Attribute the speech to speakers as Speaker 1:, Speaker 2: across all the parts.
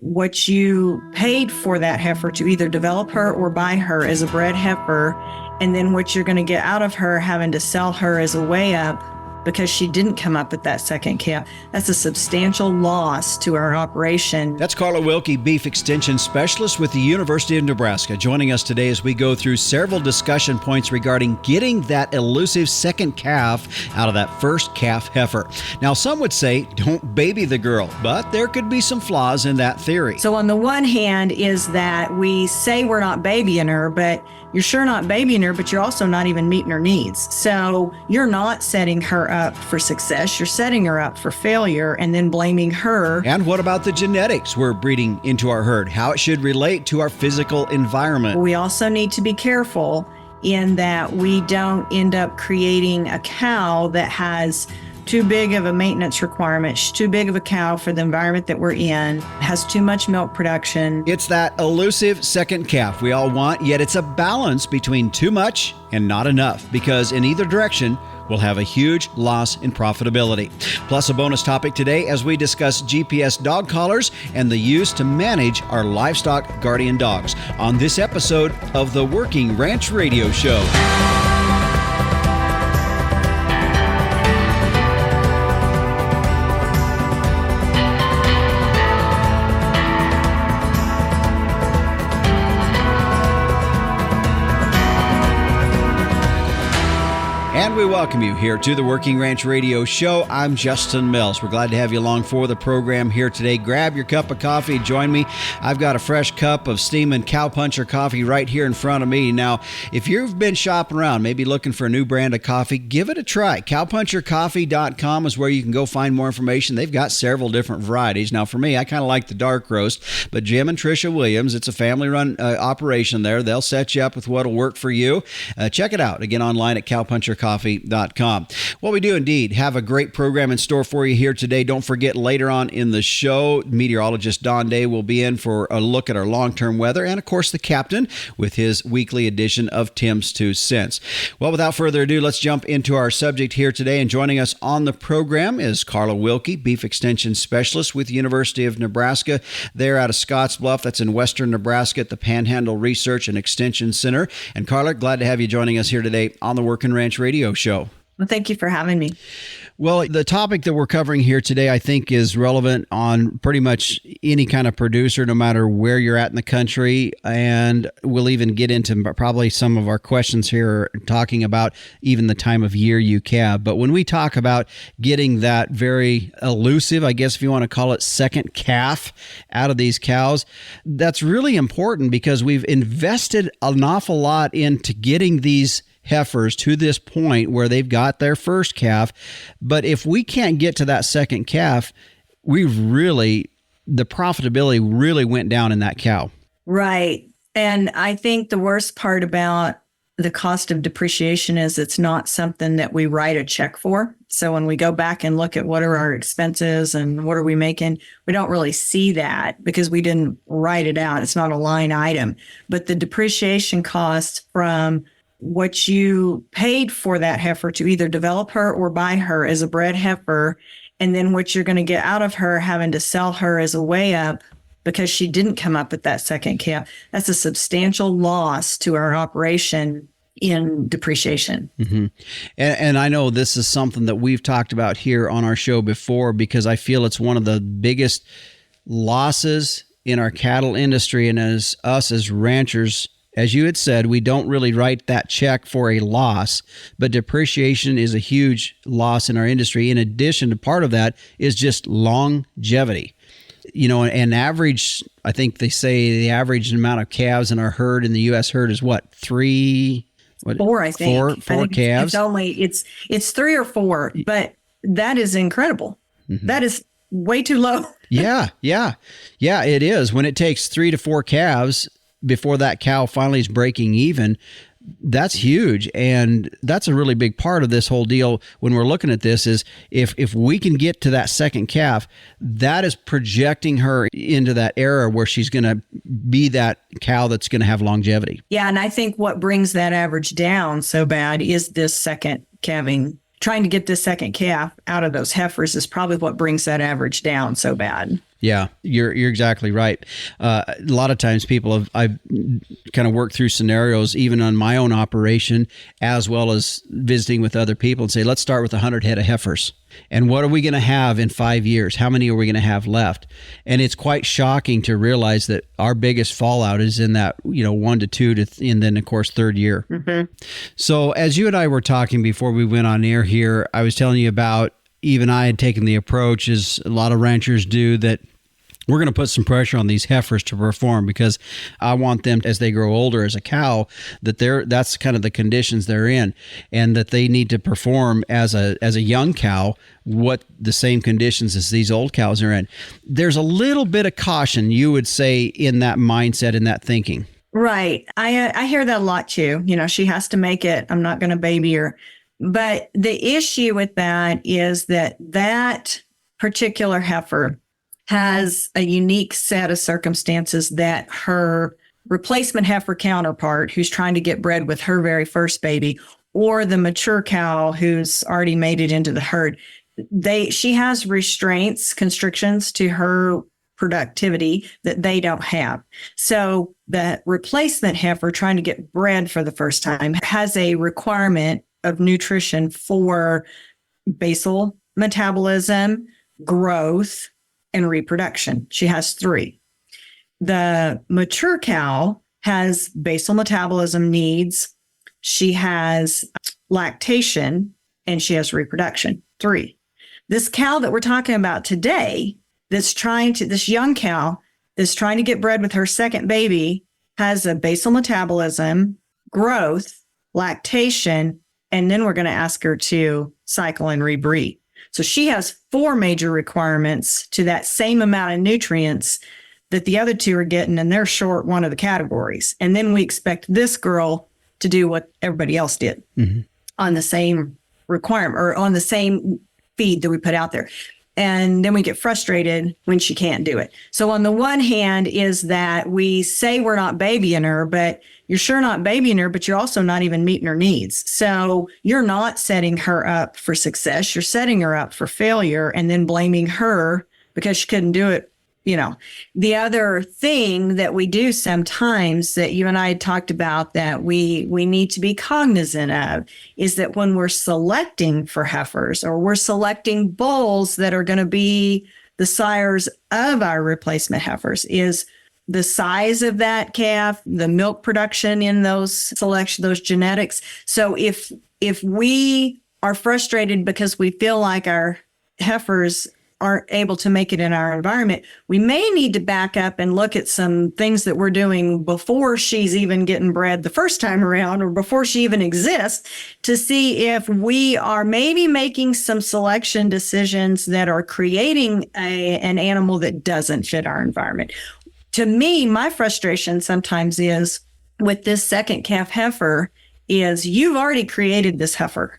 Speaker 1: what you paid for that heifer to either develop her or buy her as a bred heifer, and then what you're going to get out of her having to sell her as a weigh up because she didn't come up with that second calf. That's a substantial loss to our operation.
Speaker 2: That's Carla Wilkie, Beef Extension Specialist with the University of Nebraska, joining us today as we go through several discussion points regarding getting that elusive second calf out of that first calf heifer. Now, some would say don't baby the girl, but there could be some flaws in that theory.
Speaker 1: So on the one hand is that we say we're not babying her, but you're sure not babying her, but you're also not even meeting her needs. So you're not setting her up for success. You're setting her up for failure and then blaming her.
Speaker 2: And what about the genetics we're breeding into our herd? How it should relate to our physical environment?
Speaker 1: We also need to be careful in that we don't end up creating a cow that has too big of a maintenance requirement, too big of a cow for the environment that we're in, has too much milk production.
Speaker 2: It's that elusive second calf we all want, yet it's a balance between too much and not enough, because in either direction, we'll have a huge loss in profitability. Plus a bonus topic today as we discuss GPS dog collars and the use to manage our livestock guardian dogs on this episode of the Working Ranch Radio Show. And we welcome you here to the Working Ranch Radio Show. I'm Justin Mills. We're glad to have you along for the program here today. Grab your cup of coffee. Join me. I've got a fresh cup of steaming Cowpuncher coffee right here in front of me. Now, if you've been shopping around, maybe looking for a new brand of coffee, give it a try. Cowpunchercoffee.com is where you can go find more information. They've got several different varieties. Now, for me, I kind of like the dark roast, but Jim and Tricia Williams, it's a family-run operation there. They'll set you up with what'll work for you. Check it out again online at cowpunchercoffee.com. Well, we do indeed have a great program in store for you here today. Don't forget, later on in the show, meteorologist Don Day will be in for a look at our long-term weather, and of course the captain with his weekly edition of Tim's 2 Cents. Well, without further ado, let's jump into our subject here today. And joining us on the program is Carla Wilkie, Beef Extension Specialist with the University of Nebraska. They're out of Scottsbluff, that's in western Nebraska, at the Panhandle Research and Extension Center. And Carla, glad to have you joining us here today on the Working Ranch Radio Show.
Speaker 1: Well, thank you for having me.
Speaker 2: Well, the topic that we're covering here today, I think, is relevant on pretty much any kind of producer, no matter where you're at in the country. And we'll even get into probably some of our questions here talking about even the time of year you calve. But when we talk about getting that very elusive, I guess if you want to call it, second calf out of these cows, that's really important because we've invested an awful lot into getting these heifers to this point where they've got their first calf. But if we can't get to that second calf, the profitability really went down in that cow.
Speaker 1: Right. And I think the worst part about the cost of depreciation is it's not something that we write a check for. So when we go back and look at what are our expenses and what are we making, we don't really see that because we didn't write it out. It's not a line item. But the depreciation cost from what you paid for that heifer to either develop her or buy her as a bred heifer, and then what you're going to get out of her having to sell her as a weigh up because she didn't come up with that second calf, that's a substantial loss to our operation in depreciation.
Speaker 2: Mm-hmm. And I know this is something that we've talked about here on our show before because I feel it's one of the biggest losses in our cattle industry, and as us as ranchers, as you had said, we don't really write that check for a loss, but depreciation is a huge loss in our industry. In addition to part of that is just longevity. You know, an average, I think they say the average amount of calves in our herd in the U.S. herd is what,
Speaker 1: four, I think.
Speaker 2: Four calves?
Speaker 1: It's 3 or 4, but that is incredible. Mm-hmm. That is way too low.
Speaker 2: Yeah, it is. When it takes 3 to 4 calves before that cow finally is breaking even, that's huge. And that's a really big part of this whole deal when we're looking at this is if we can get to that second calf, that is projecting her into that era where she's going to be that cow that's going to have longevity.
Speaker 1: Yeah, and I think what brings that average down so bad is this second calving. Trying to get this second calf out of those heifers is probably what brings that average down so bad.
Speaker 2: Yeah, you're exactly right. A lot of times I've kind of worked through scenarios, even on my own operation, as well as visiting with other people, and say, let's start with 100 head of heifers. And what are we going to have in 5 years? How many are we going to have left? And it's quite shocking to realize that our biggest fallout is in that, 1 to 2 and then of course third year. Mm-hmm. So as you and I were talking before we went on air here, I was telling you about, even I had taken the approach, as a lot of ranchers do, that we're going to put some pressure on these heifers to perform, because I want them, as they grow older as a cow, that's kind of the conditions they're in, and that they need to perform as a young cow what the same conditions as these old cows are in. There's a little bit of caution, you would say, in that mindset, in that thinking.
Speaker 1: Right. I hear that a lot too. She has to make it. I'm not going to baby her. But the issue with that is that particular heifer has a unique set of circumstances that her replacement heifer counterpart, who's trying to get bred with her very first baby, or the mature cow who's already made it into the herd, she has constrictions to her productivity that they don't have. So the replacement heifer trying to get bred for the first time has a requirement of nutrition for basal metabolism, growth, and reproduction. She has 3. The mature cow has basal metabolism needs. She has lactation, and she has reproduction. 3. This cow that we're talking about today, this young cow that's trying to get bred with her second baby, has a basal metabolism, growth, lactation, and then we're going to ask her to cycle and rebreed. So she has 4 major requirements to that same amount of nutrients that the other 2 are getting, and they're short one of the categories. And then we expect this girl to do what everybody else did on the same requirement, or on the same feed that we put out there. And then we get frustrated when she can't do it. So on the one hand is that we say we're not babying her, but you're sure not babying her, but you're also not even meeting her needs. So you're not setting her up for success. You're setting her up for failure and then blaming her because she couldn't do it. The other thing that we do sometimes that you and I had talked about that we need to be cognizant of is that when we're selecting for heifers, or we're selecting bulls that are going to be the sires of our replacement heifers, is the size of that calf, the milk production in those genetics. So if we are frustrated because we feel like our heifers aren't able to make it in our environment, we may need to back up and look at some things that we're doing before she's even getting bred the first time around, or before she even exists, to see if we are maybe making some selection decisions that are creating an animal that doesn't fit our environment. To me, my frustration sometimes is with this second calf heifer is you've already created this heifer.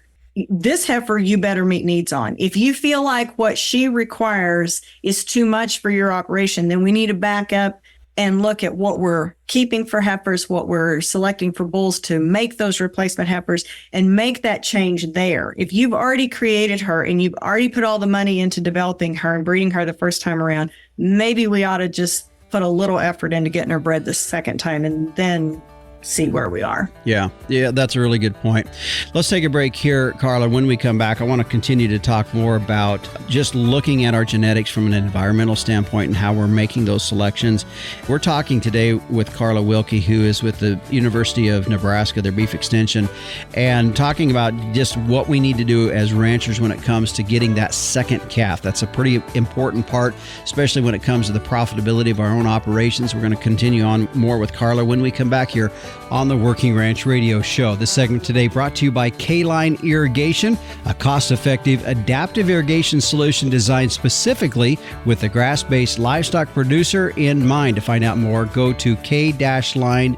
Speaker 1: This heifer, you better meet needs on. If you feel like what she requires is too much for your operation, then we need to back up and look at what we're keeping for heifers, what we're selecting for bulls to make those replacement heifers, and make that change there. If you've already created her and you've already put all the money into developing her and breeding her the first time around, maybe we ought to just put a little effort into getting her bred the second time and then see where we are.
Speaker 2: Yeah, that's a really good point. Let's take a break here, Carla. When we come back, I want to continue to talk more about just looking at our genetics from an environmental standpoint and how we're making those selections. We're talking today with Carla Wilkie, who is with the University of Nebraska, their beef extension, and talking about just what we need to do as ranchers when it comes to getting that second calf. That's a pretty important part, especially when it comes to the profitability of our own operations. We're going to continue on more with Carla when we come back here on the Working Ranch Radio Show. This segment today brought to you by K-Line Irrigation, a cost-effective adaptive irrigation solution designed specifically with the grass-based livestock producer in mind. To find out more, go to k-linena.com.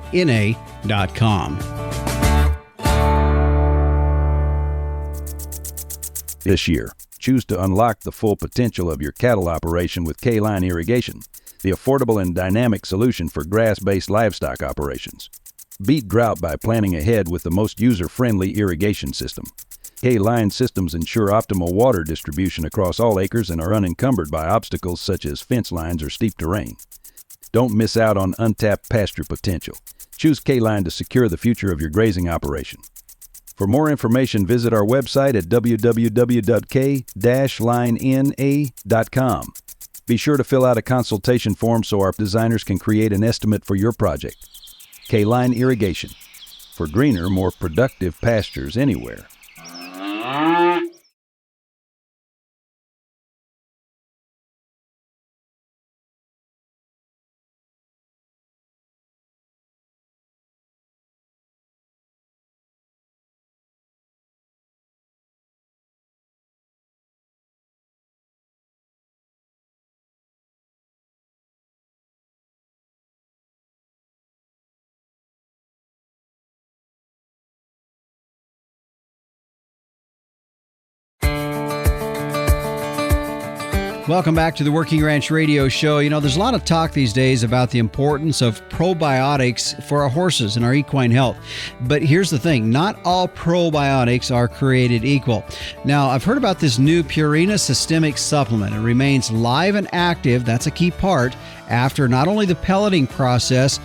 Speaker 3: This year, choose to unlock the full potential of your cattle operation with K-Line Irrigation, the affordable and dynamic solution for grass-based livestock operations. Beat drought by planning ahead with the most user-friendly irrigation system. K-line systems ensure optimal water distribution across all acres and are unencumbered by obstacles such as fence lines or steep terrain. Don't miss out on untapped pasture potential. Choose K-line to secure the future of your grazing operation. For more information, visit our website at www.k-linena.com. Be sure to fill out a consultation form so our designers can create an estimate for your project. K-line Irrigation, for greener, more productive pastures anywhere.
Speaker 2: Welcome back to the Working Ranch Radio Show. You know, there's a lot of talk these days about the importance of probiotics for our horses and our equine health. But here's the thing, not all probiotics are created equal. Now, I've heard about this new Purina systemic supplement. It remains live and active, that's a key part, after not only the pelleting process,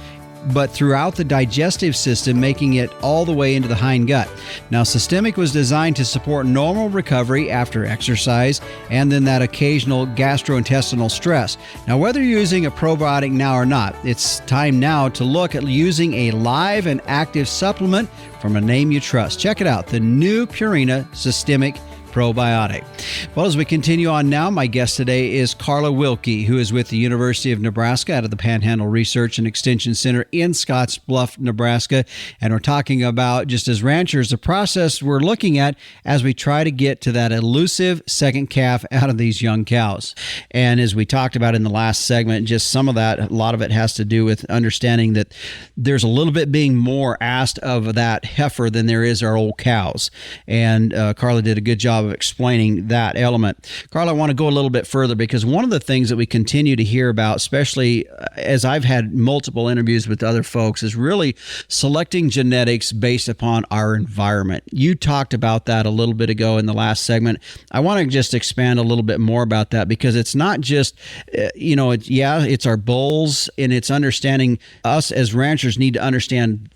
Speaker 2: but throughout the digestive system, making it all the way into the hind gut. Now, Systemic was designed to support normal recovery after exercise and then that occasional gastrointestinal stress. Now, whether you're using a probiotic now or not, it's time now to look at using a live and active supplement from a name you trust. Check it out, the new Purina Systemic Probiotic. Well, as we continue on now, my guest today is Carla Wilkie, who is with the University of Nebraska out of the Panhandle Research and Extension Center in Scottsbluff, Nebraska. And we're talking about, just as ranchers, the process we're looking at as we try to get to that elusive second calf out of these young cows. And as we talked about in the last segment, just some of that, a lot of it has to do with understanding that there's a little bit being more asked of that heifer than there is our old cows. And Carla did a good job of explaining that element. Carla, I want to go a little bit further because one of the things that we continue to hear about, especially as I've had multiple interviews with other folks, is really selecting genetics based upon our environment. You talked about that a little bit ago in the last segment. I want to just expand a little bit more about that because it's not just, it's our bulls, and it's understanding us as ranchers need to understand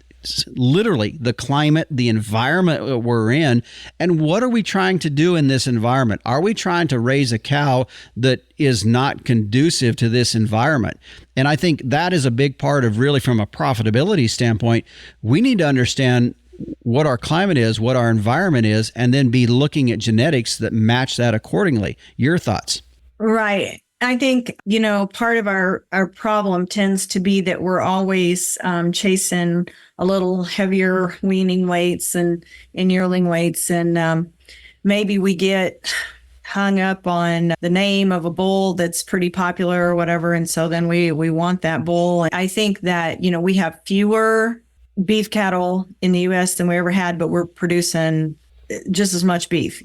Speaker 2: literally the climate, the environment we're in, and what are we trying to do in this environment? Are we trying to raise a cow that is not conducive to this environment? And I think that is a big part of really from a profitability standpoint. We need to understand what our climate is, what our environment is, and then be looking at genetics that match that accordingly. Your thoughts?
Speaker 1: Right. I think, part of our problem tends to be that we're always chasing a little heavier weaning weights and yearling weights. And maybe we get hung up on the name of a bull that's pretty popular or whatever. And so then we want that bull. I think that, we have fewer beef cattle in the U.S. than we ever had, but we're producing just as much beef,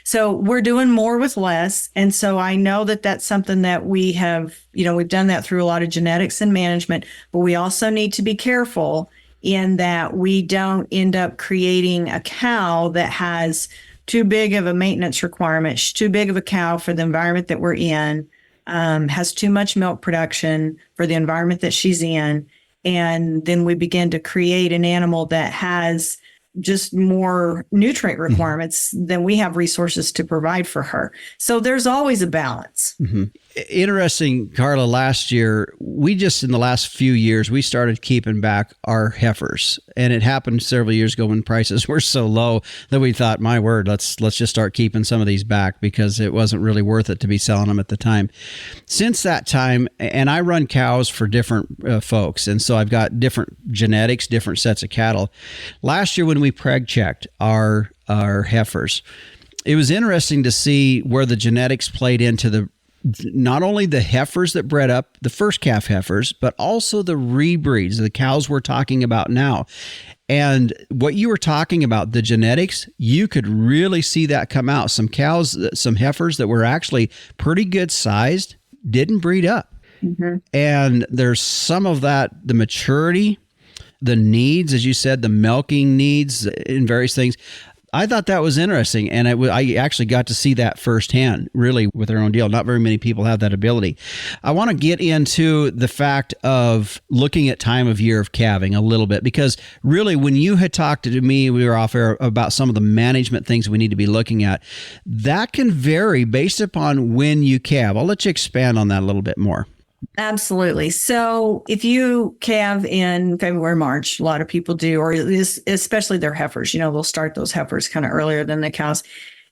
Speaker 1: so we're doing more with less. And so I know that that's something that we have, we've done that through a lot of genetics and management, but we also need to be careful in that we don't end up creating a cow that has too big of a maintenance requirement, too big of a cow for the environment that we're in, has too much milk production for the environment that she's in. And then we begin to create an animal that has just more nutrient requirements than we have resources to provide for her. So there's always a balance.
Speaker 2: Mm-hmm. Interesting, Carla, last year, in the last few years, we started keeping back our heifers. And it happened several years ago when prices were so low that we thought, my word, let's just start keeping some of these back because it wasn't really worth it to be selling them at the time. Since that time, and I run cows for different folks, and so I've got different genetics, different sets of cattle. Last year when we preg checked our heifers, it was interesting to see where the genetics played into not only the heifers that bred up, the first calf heifers, but also the rebreeds, the cows we're talking about now. And what you were talking about, the genetics, you could really see that come out. Some cows, some heifers that were actually pretty good sized, didn't breed up. Mm-hmm. And there's some of that, the maturity, the needs, as you said, the milking needs in various things. I thought that was interesting, and I actually got to see that firsthand, really, with their own deal. Not very many people have that ability. I want to get into the fact of looking at time of year of calving a little bit, because really, when you had talked to me, we were off air about some of the management things we need to be looking at. That can vary based upon when you calve. I'll let you expand on that a little bit more.
Speaker 1: Absolutely. So if you calve in February, March, a lot of people do, or especially their heifers, they'll start those heifers kind of earlier than the cows.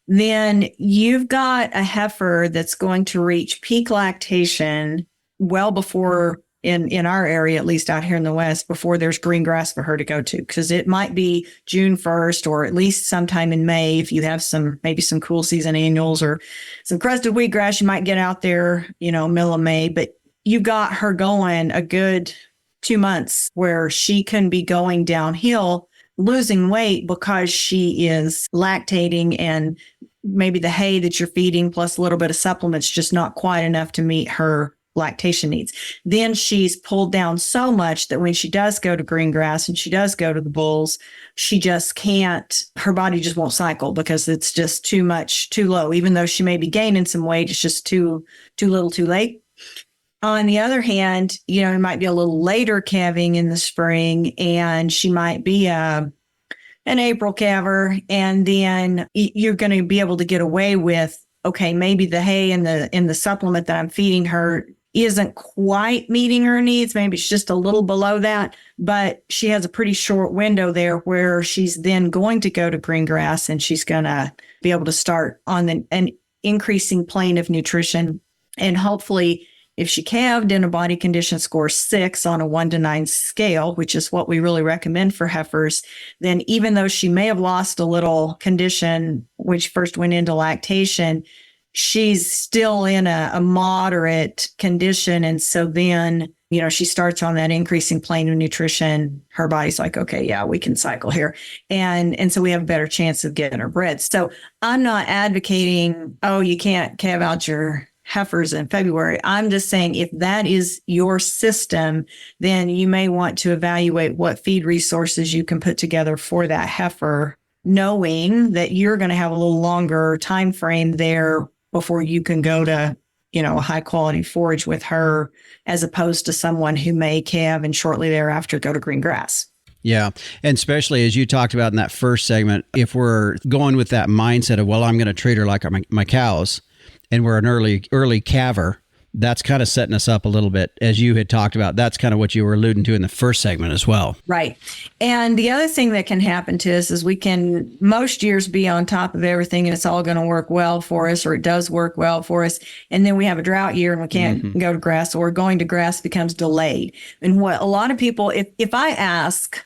Speaker 1: Then you've got a heifer that's going to reach peak lactation well before, in our area, at least out here in the West, before there's green grass for her to go to, because it might be June 1st or at least sometime in May. If you have maybe some cool season annuals or some crested wheatgrass, you might get out there, middle of May. But you got her going a good 2 months where she can be going downhill, losing weight because she is lactating, and maybe the hay that you're feeding plus a little bit of supplements just not quite enough to meet her lactation needs. Then she's pulled down so much that when she does go to green grass and she does go to the bulls, she just can't, her body just won't cycle because it's just too much, too low. Even though she may be gaining some weight, it's just too little, too late. On the other hand, it might be a little later calving in the spring, and she might be an April calver, and then you're going to be able to get away with, okay, maybe the hay and the supplement that I'm feeding her isn't quite meeting her needs. Maybe it's just a little below that, but she has a pretty short window there where she's then going to go to green grass, and she's going to be able to start on an increasing plane of nutrition, and hopefully, if she calved in a body condition score 6 on a 1 to 9 scale, which is what we really recommend for heifers, then even though she may have lost a little condition when she first went into lactation, she's still in a moderate condition. And so then, she starts on that increasing plane of nutrition. Her body's like, okay, yeah, we can cycle here. And so we have a better chance of getting her bred. So I'm not advocating, you can't calve out your heifers in February. I'm just saying, if that is your system, then you may want to evaluate what feed resources you can put together for that heifer, knowing that you're going to have a little longer time frame there before you can go to, a high quality forage with her, as opposed to someone who may calve and shortly thereafter go to green grass.
Speaker 2: Yeah. And especially as you talked about in that first segment, if we're going with that mindset of, I'm going to treat her like my cows, and we're an early calver, that's kind of setting us up a little bit, as you had talked about. That's kind of what you were alluding to in the first segment as well.
Speaker 1: Right. And the other thing that can happen to us is we can most years be on top of everything and it's all going to work well for us, or it does work well for us. And then we have a drought year and we can't go to grass, or going to grass becomes delayed. And what a lot of people, if I ask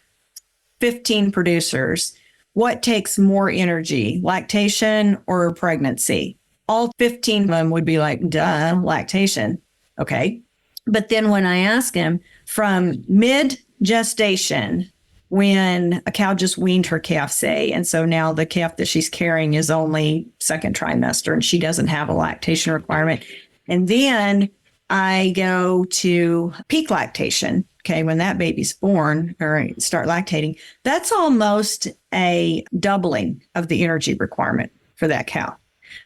Speaker 1: 15 producers, what takes more energy, lactation or pregnancy? All 15 of them would be like, duh, lactation. Okay. But then when I ask him from mid-gestation, when a cow just weaned her calf, say, and so now the calf that she's carrying is only second trimester and she doesn't have a lactation requirement. And then I go to peak lactation. Okay. When that baby's born or start lactating, that's almost a doubling of the energy requirement for that cow.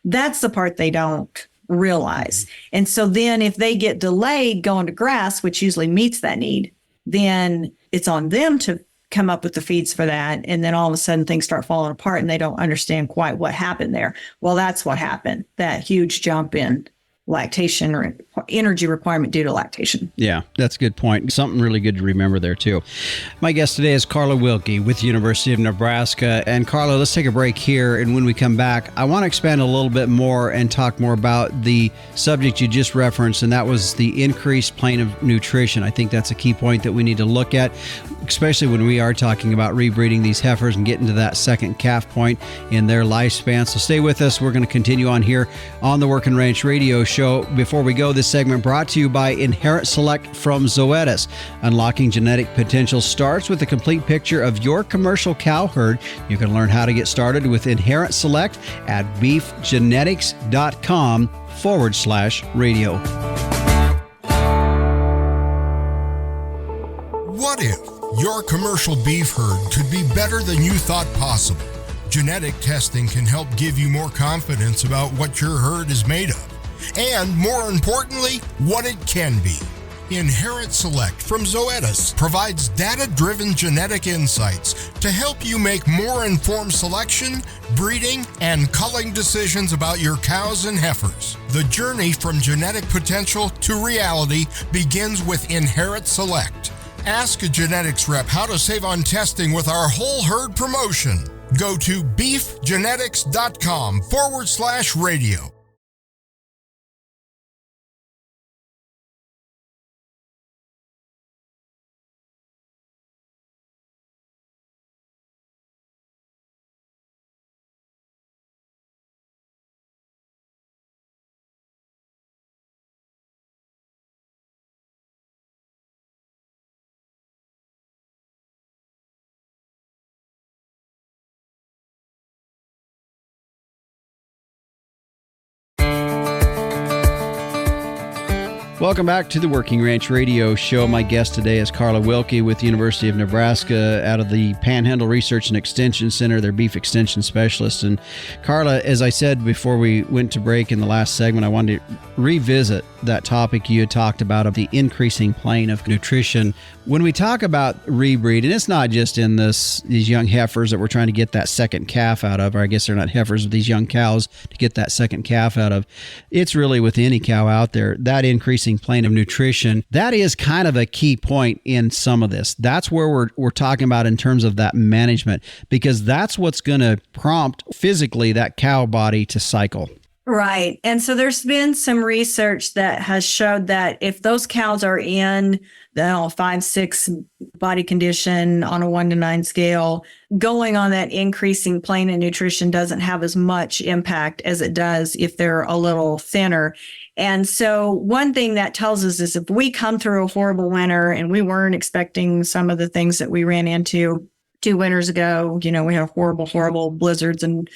Speaker 1: That's the part they don't realize. And so then if they get delayed going to grass, which usually meets that need, then it's on them to come up with the feeds for that. And then all of a sudden things start falling apart and they don't understand quite what happened there. Well, that's what happened. That huge jump in lactation or energy requirement due to lactation.
Speaker 2: Yeah, that's a good point. Something really good to remember there too. My guest today is Carla Wilkie with the University of Nebraska. And Carla, let's take a break here. And when we come back, I want to expand a little bit more and talk more about the subject you just referenced, and that was the increased plane of nutrition. I think that's a key point that we need to look at, especially when we are talking about rebreeding these heifers and getting to that second calf point in their lifespan. So stay with us. We're going to continue on here on the Working Ranch Radio Show. Before we go, this segment brought to you by Inherent Select from Zoetis. Unlocking genetic potential starts with a complete picture of your commercial cow herd. You can learn how to get started with Inherent Select at beefgenetics.com/radio.
Speaker 4: What if your commercial beef herd could be better than you thought possible? Genetic testing can help give you more confidence about what your herd is made of, and more importantly, what it can be. Inherit Select from Zoetis provides data-driven genetic insights to help you make more informed selection, breeding, and culling decisions about your cows and heifers. The journey from genetic potential to reality begins with Inherit Select. Ask a genetics rep how to save on testing with our whole herd promotion. Go to beefgenetics.com/radio.
Speaker 2: Welcome back to the Working Ranch Radio Show. My guest today is Carla Wilkie with the University of Nebraska out of the Panhandle Research and Extension Center, their beef extension specialist. And Carla, as I said before we went to break in the last segment, I wanted to revisit that topic you had talked about of the increasing plane of nutrition. When we talk about rebreed, and it's not just in these young heifers that we're trying to get that second calf out of, or I guess they're not heifers, but these young cows to get that second calf out of, it's really with any cow out there, that increasing plane of nutrition, that is kind of a key point in some of this. That's where we're talking about in terms of that management, because that's what's going to prompt physically that cow body to cycle.
Speaker 1: Right. And so there's been some research that has showed that if those cows are in the 5-6 body condition on a 1 to 9 scale, going on that increasing plane of nutrition doesn't have as much impact as it does if they're a little thinner. And so one thing that tells us is if we come through a horrible winter and we weren't expecting some of the things that we ran into 2 winters ago, we had horrible blizzards and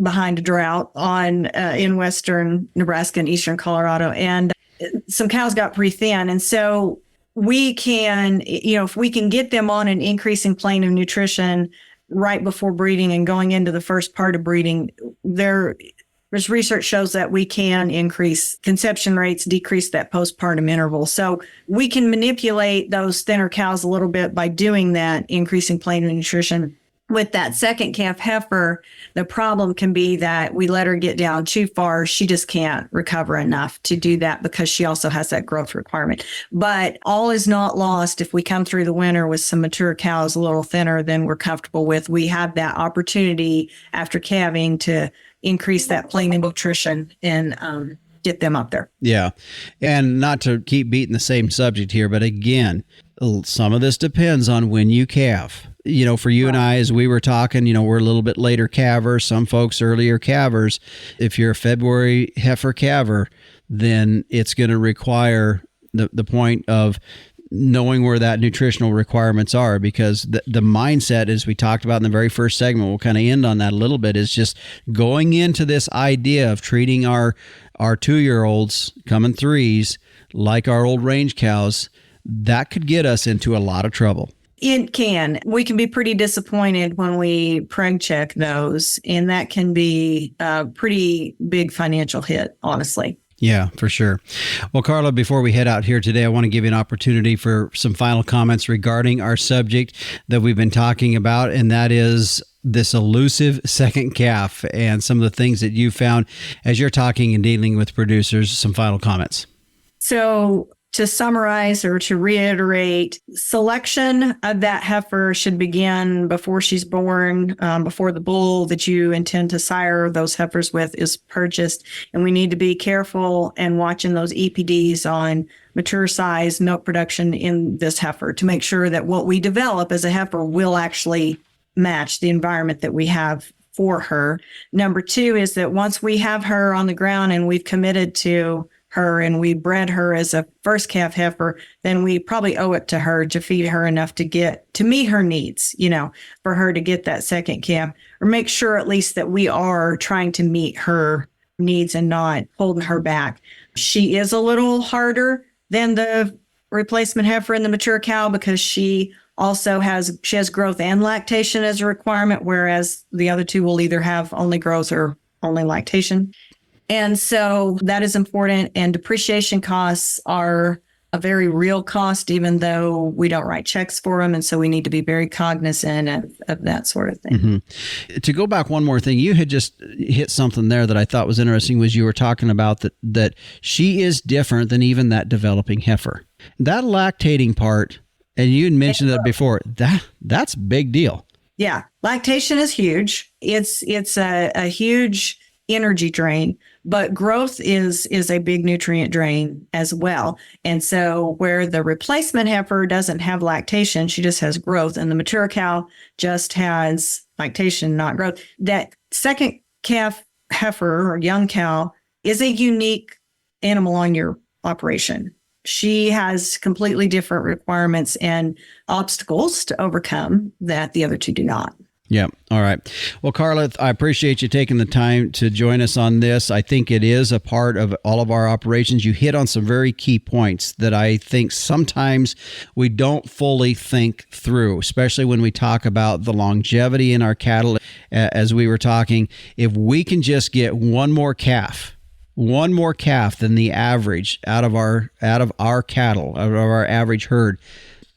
Speaker 1: behind a drought in western Nebraska and eastern Colorado, and some cows got pretty thin. And so we can, if we can get them on an increasing plane of nutrition right before breeding and going into the first part of breeding, there's research shows that we can increase conception rates, decrease that postpartum interval. So we can manipulate those thinner cows a little bit by doing that increasing plane of nutrition. With that second calf heifer, the problem can be that we let her get down too far. She just can't recover enough to do that because she also has that growth requirement. But all is not lost if we come through the winter with some mature cows a little thinner than we're comfortable with. We have that opportunity after calving to increase that plane of nutrition and get them up there.
Speaker 2: Yeah. And not to keep beating the same subject here, but again, some of this depends on when you calve. For you and I, as we were talking, we're a little bit later calvers, some folks earlier calvers. If you're a February heifer calver, then it's going to require the point of knowing where that nutritional requirements are, because the mindset, as we talked about in the very first segment, we'll kind of end on that a little bit, is just going into this idea of treating our 2-year-olds coming 3s like our old range cows. That could get us into a lot of trouble.
Speaker 1: It can. We can be pretty disappointed when we preg check those, and that can be a pretty big financial hit, honestly.
Speaker 2: Yeah, for sure. Well, Carla, before we head out here today, I want to give you an opportunity for some final comments regarding our subject that we've been talking about, and that is this elusive second calf and some of the things that you found as you're talking and dealing with producers. Some final comments.
Speaker 1: So to summarize or to reiterate, selection of that heifer should begin before she's born, before the bull that you intend to sire those heifers with is purchased. And we need to be careful and watching those EPDs on mature size milk production in this heifer to make sure that what we develop as a heifer will actually match the environment that we have for her. Number 2 is that once we have her on the ground and we've committed to her and we bred her as a first calf heifer, then we probably owe it to her to feed her enough to meet her needs, for her to get that second calf, or make sure at least that we are trying to meet her needs and not holding her back. She is a little harder than the replacement heifer and the mature cow because she also she has growth and lactation as a requirement, whereas the other two will either have only growth or only lactation. And so that is important. And depreciation costs are a very real cost, even though we don't write checks for them. And so we need to be very cognizant of that sort of thing.
Speaker 2: Mm-hmm. To go back one more thing, you had just hit something there that I thought was interesting, was you were talking about that she is different than even that developing heifer. That lactating part, and you had mentioned that before, that's a big deal.
Speaker 1: Yeah. Lactation is huge. It's a huge energy drain, but growth is a big nutrient drain as well. And so where the replacement heifer doesn't have lactation, she just has growth, and the mature cow just has lactation, not growth. That second calf heifer or young cow is a unique animal on your operation. She has completely different requirements and obstacles to overcome that the other two do not.
Speaker 2: Yeah. All right. Well, Carla, I appreciate you taking the time to join us on this. I think it is a part of all of our operations. You hit on some very key points that I think sometimes we don't fully think through, especially when we talk about the longevity in our cattle. As we were talking, if we can just get one more calf than the average out of our cattle, out of our average herd,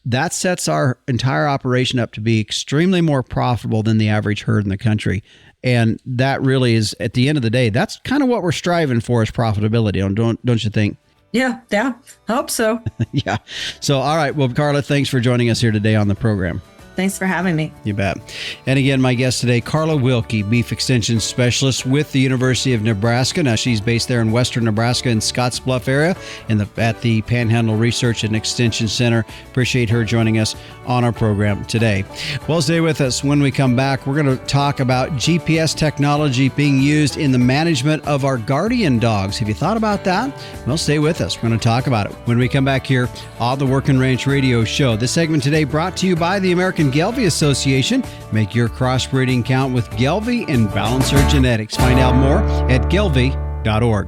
Speaker 2: that sets our entire operation up to be extremely more profitable than the average herd in the country. And that really is, at the end of the day, that's kind of what we're striving for, is profitability. Don't you think?
Speaker 1: Yeah. I hope so.
Speaker 2: Yeah. So, all right. Well, Carla, thanks for joining us here today on the program.
Speaker 1: Thanks for having me.
Speaker 2: You bet. And again, my guest today, Carla Wilkie, Beef Extension Specialist with the University of Nebraska. Now, she's based there in western Nebraska in Scottsbluff area at the Panhandle Research and Extension Center. Appreciate her joining us on our program today. Well, stay with us. When we come back, we're going to talk about GPS technology being used in the management of our guardian dogs. Have you thought about that? Well, stay with us. We're going to talk about it when we come back here on the Working Ranch Radio Show. This segment today brought to you by the American Gelbvieh Association. Make your crossbreeding count with Gelbvieh and Balancer Genetics. Find out more at gelbvieh.org.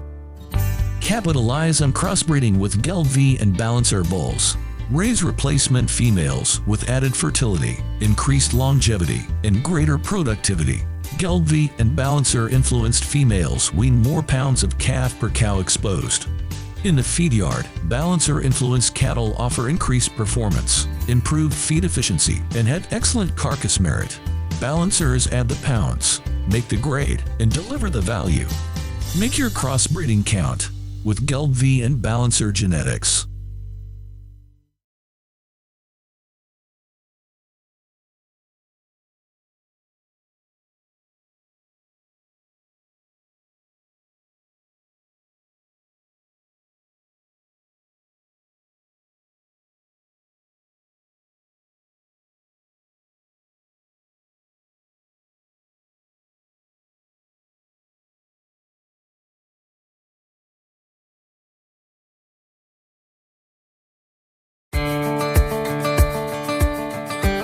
Speaker 5: Capitalize on crossbreeding with Gelbvieh and Balancer bulls. Raise replacement females with added fertility, increased longevity, and greater productivity. Gelbvieh and Balancer influenced females wean more pounds of calf per cow exposed. In the feed yard, Balancer influenced cattle offer increased performance, improved feed efficiency, and have excellent carcass merit. Balancers add the pounds, make the grade, and deliver the value. Make your crossbreeding count with Gelbvieh and Balancer Genetics.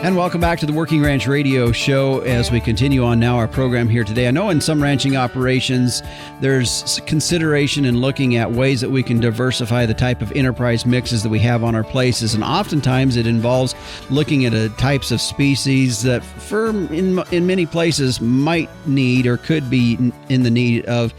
Speaker 2: And welcome back to the Working Ranch Radio Show as we continue on now our program here today. I know in some ranching operations, there's consideration in looking at ways that we can diversify the type of enterprise mixes that we have on our places. And oftentimes it involves looking at types of species that in many places might need or could be in the need of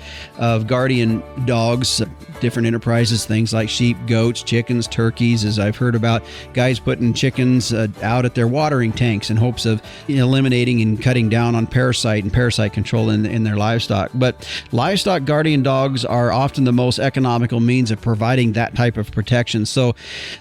Speaker 2: guardian dogs, different enterprises, things like sheep, goats, chickens, turkeys, as I've heard about guys putting chickens out at their watering tanks in hopes of eliminating and cutting down on parasite control in their livestock. But livestock guardian dogs are often the most economical means of providing that type of protection. So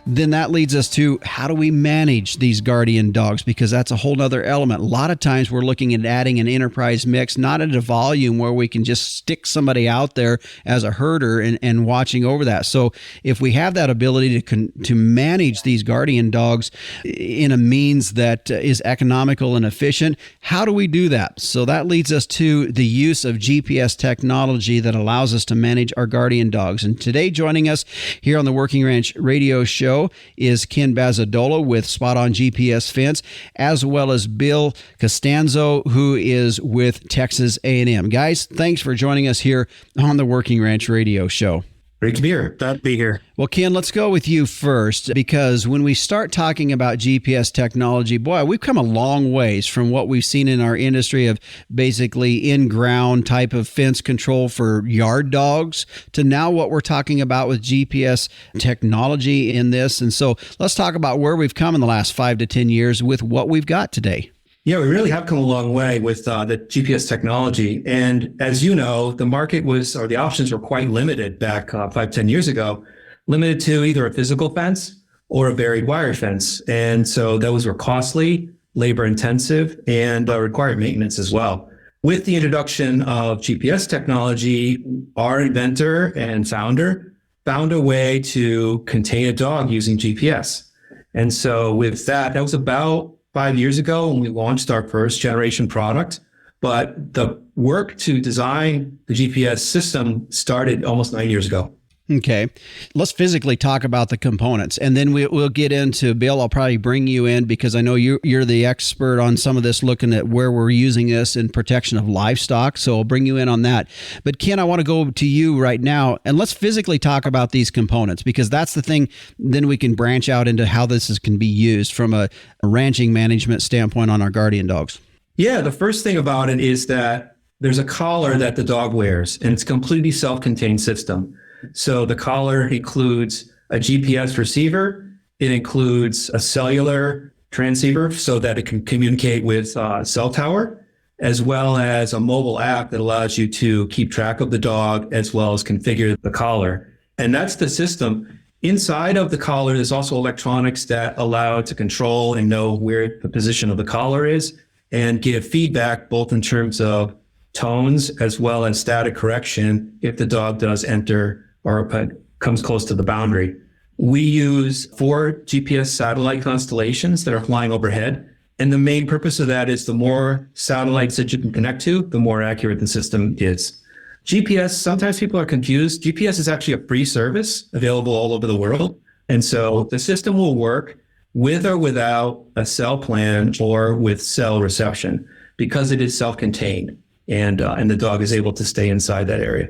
Speaker 2: then that leads us to, how do we manage these guardian dogs? Because that's a whole nother element. A lot of times we're looking at adding an enterprise mix, not at a volume where we can just stick somebody out there as a herder and watching over that. So if we have that ability to manage these guardian dogs in a means that is economical and efficient, how do we do that? So that leads us to the use of GPS technology that allows us to manage our guardian dogs. And today joining us here on the Working Ranch Radio Show is Ken Bazzadola with Spot On GPS Fence, as well as Bill Costanzo, who is with Texas A&M. Guys, thanks for joining us here on the Working Ranch Radio Show.
Speaker 6: Great to be here. Glad to be here.
Speaker 2: Well, Ken, let's go with you first, because when we start talking about GPS technology, boy, we've come a long ways from what we've seen in our industry of basically in-ground type of fence control for yard dogs to now what we're talking about with GPS technology in this. And so let's talk about where we've come in the last 5 to 10 years with what we've got today.
Speaker 6: Yeah, we really have come a long way with the GPS technology. And as you know, the market or the options were quite limited back 5, 10 years ago, limited to either a physical fence or a buried wire fence. And so those were costly, labor intensive, and required maintenance as well. With the introduction of GPS technology, our inventor and founder found a way to contain a dog using GPS. And so with that was about 5 years ago when we launched our first generation product. But the work to design the GPS system started almost 9 years ago.
Speaker 2: Okay. Let's physically talk about the components, and then we'll get into, Bill, I'll probably bring you in because I know you're the expert on some of this, looking at where we're using this in protection of livestock. So I'll bring you in on that. But Ken, I want to go to you right now, and let's physically talk about these components, because that's the thing. Then we can branch out into how can be used from a ranching management standpoint on our guardian dogs.
Speaker 6: Yeah, the first thing about it is that there's a collar that the dog wears, and it's a completely self-contained system. So the collar includes a GPS receiver. It includes a cellular transceiver so that it can communicate with a cell tower, as well as a mobile app that allows you to keep track of the dog as well as configure the collar. And that's the system. Inside of the collar, there's also electronics that allow it to control and know where the position of the collar is and give feedback both in terms of tones as well as static correction if the dog does enter or comes close to the boundary. We use 4 GPS satellite constellations that are flying overhead. And the main purpose of that is the more satellites that you can connect to, the more accurate the system is. GPS, sometimes people are confused. GPS is actually a free service available all over the world. And so the system will work with or without a cell plan or with cell reception because it is self-contained and the dog is able to stay inside that area.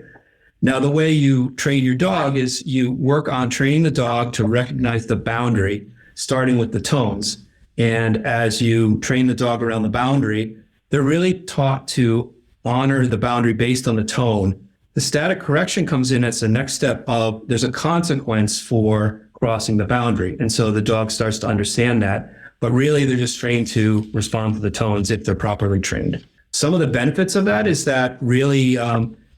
Speaker 6: Now, the way you train your dog is you work on training the dog to recognize the boundary, starting with the tones. And as you train the dog around the boundary, they're really taught to honor the boundary based on the tone. The static correction comes in as the next step of there's a consequence for crossing the boundary. And so the dog starts to understand that. But really, they're just trained to respond to the tones if they're properly trained. Some of the benefits of that is that really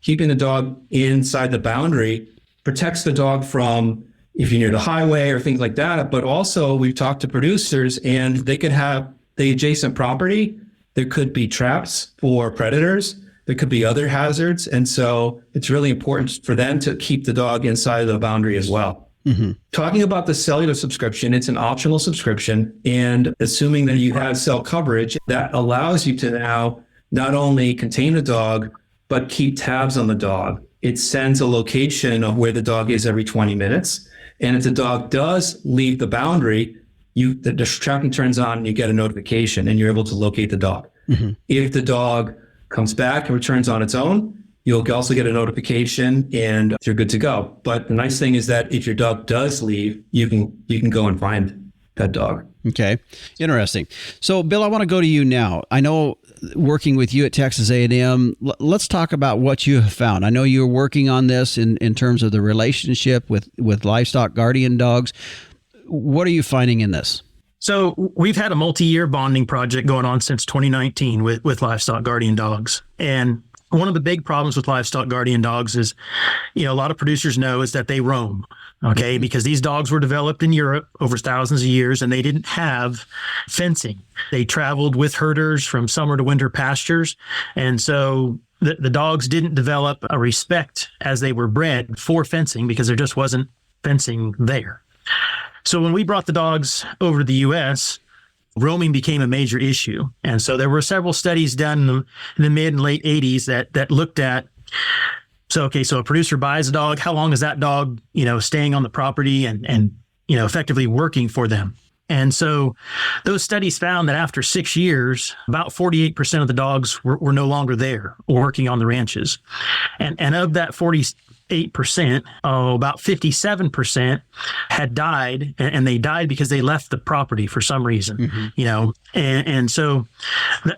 Speaker 6: keeping the dog inside the boundary protects the dog from if you're near the highway or things like that. But also we've talked to producers and they could have the adjacent property. There could be traps for predators. There could be other hazards. And so it's really important for them to keep the dog inside of the boundary as well. Mm-hmm. Talking about the cellular subscription, it's an optional subscription. And assuming that you have cell coverage, that allows you to now not only contain the dog, but keep tabs on the dog. It sends a location of where the dog is every 20 minutes. And if the dog does leave the boundary, the tracking turns on and you get a notification and you're able to locate the dog. Mm-hmm. If the dog comes back and returns on its own, you'll also get a notification and you're good to go. But the nice thing is that if your dog does leave, you can go and find that dog.
Speaker 2: Okay. Interesting. So, Bill, I want to go to you now. I know working with you at Texas A&M, let's talk about what you have found. I know you're working on this in terms of the relationship with livestock guardian dogs. What are you finding in this?
Speaker 7: So we've had a multi-year bonding project going on since 2019 with livestock guardian dogs. And one of the big problems with livestock guardian dogs is, a lot of producers know is that they roam. Okay, because these dogs were developed in Europe over thousands of years and they didn't have fencing. They traveled with herders from summer to winter pastures. And so the dogs didn't develop a respect as they were bred for fencing because there just wasn't fencing there. So when we brought the dogs over to the U.S., roaming became a major issue. And so there were several studies done in the mid and late 80s that looked at, so a producer buys a dog, how long is that dog, staying on the property and effectively working for them? And so those studies found that after 6 years, about 48% of the dogs were no longer there or working on the ranches. And of that 48%, 8%, about 57% had died, and they died because they left the property for some reason, and so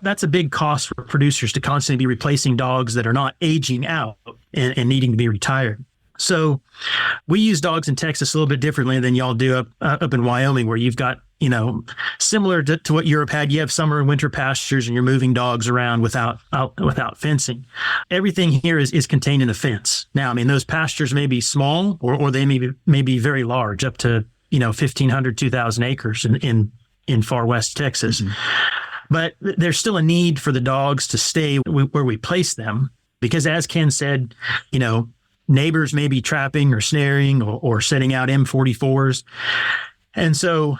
Speaker 7: that's a big cost for producers to constantly be replacing dogs that are not aging out and needing to be retired. So we use dogs in Texas a little bit differently than y'all do up in Wyoming, where you've got, similar to what Europe had, you have summer and winter pastures and you're moving dogs around without fencing. Everything here is contained in a fence. Now, I mean, those pastures may be small or they may be very large, up to, 1,500, 2,000 acres in far west Texas. Mm-hmm. But there's still a need for the dogs to stay where we place them, because as Ken said, neighbors may be trapping or snaring or setting out M44s. And so,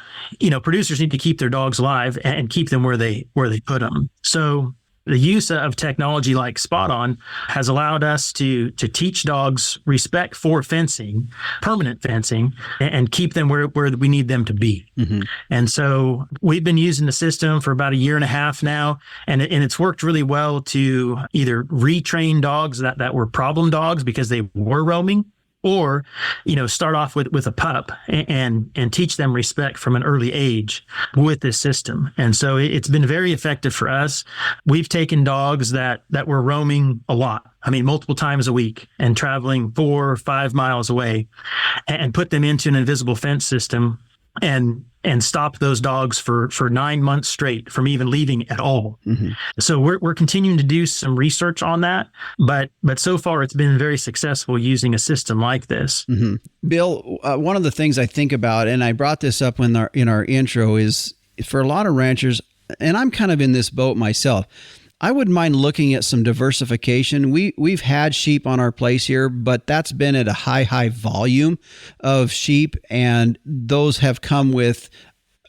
Speaker 7: producers need to keep their dogs alive and keep them where they put them. So the use of technology like Spot On has allowed us to teach dogs respect for fencing, permanent fencing, and keep them where we need them to be. Mm-hmm. And so we've been using the system for about a year and a half now, and it's worked really well to either retrain dogs that were problem dogs because they were roaming, or, start off with a pup and teach them respect from an early age with this system. And so it's been very effective for us. We've taken dogs that were roaming a lot, multiple times a week, and traveling 4 or 5 miles away, and put them into an invisible fence system and stop those dogs for 9 months straight from even leaving at all. Mm-hmm. So we're continuing to do some research on that, but so far it's been very successful using a system like this.
Speaker 2: Mm-hmm. Bill, one of the things I think about, and I brought this up in our intro, is for a lot of ranchers, and I'm kind of in this boat myself, I wouldn't mind looking at some diversification. We've had sheep on our place here, but that's been at a high volume of sheep, and those have come with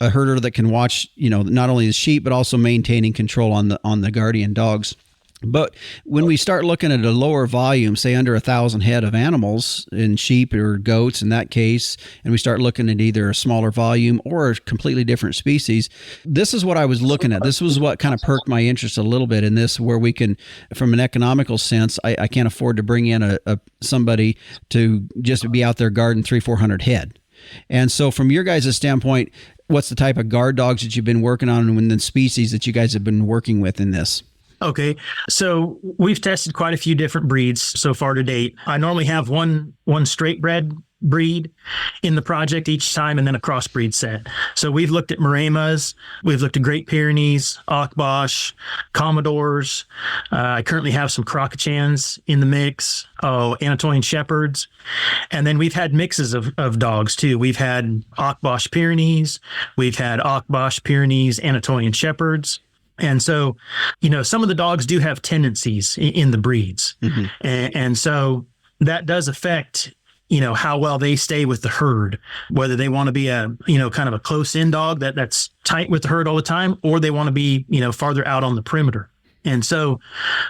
Speaker 2: a herder that can watch, not only the sheep but also maintaining control on the guardian dogs. But when we start looking at a lower volume, say under 1,000 head of animals in sheep or goats in that case, and we start looking at either a smaller volume or a completely different species, this is what I was looking at. This was what kind of perked my interest a little bit in this, where we can, from an economical sense, I can't afford to bring in somebody to just be out there guarding 300-400 head. And so from your guys' standpoint, what's the type of guard dogs that you've been working on and the species that you guys have been working with in this?
Speaker 7: Okay, so we've tested quite a few different breeds so far to date. I normally have one straight bred breed in the project each time, and then a crossbreed set. So we've looked at Maremas, we've looked at Great Pyrenees, Akbash, Commodores. I currently have some Crocochans in the mix, Anatolian Shepherds. And then we've had mixes of dogs too. We've had Akbash Pyrenees, we've had Akbash Pyrenees, Anatolian Shepherds. And so, some of the dogs do have tendencies in the breeds. Mm-hmm. And so that does affect, how well they stay with the herd, whether they want to be a, kind of a close in dog that's tight with the herd all the time, or they want to be, farther out on the perimeter. And so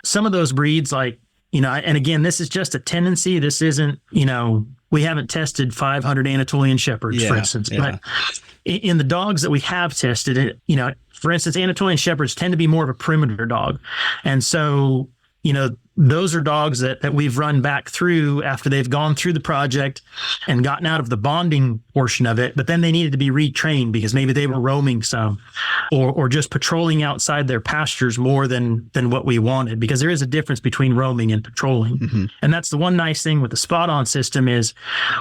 Speaker 7: some of those breeds, like, and again, this is just a tendency. This isn't, we haven't tested 500 Anatolian Shepherds, for instance, but in the dogs that we have tested, for instance, Anatolian Shepherds tend to be more of a perimeter dog. And so, those are dogs that we've run back through after they've gone through the project and gotten out of the bonding portion of it, but then they needed to be retrained because maybe they were roaming some or just patrolling outside their pastures more than what we wanted, because there is a difference between roaming and patrolling. Mm-hmm. And that's the one nice thing with the Spot On system is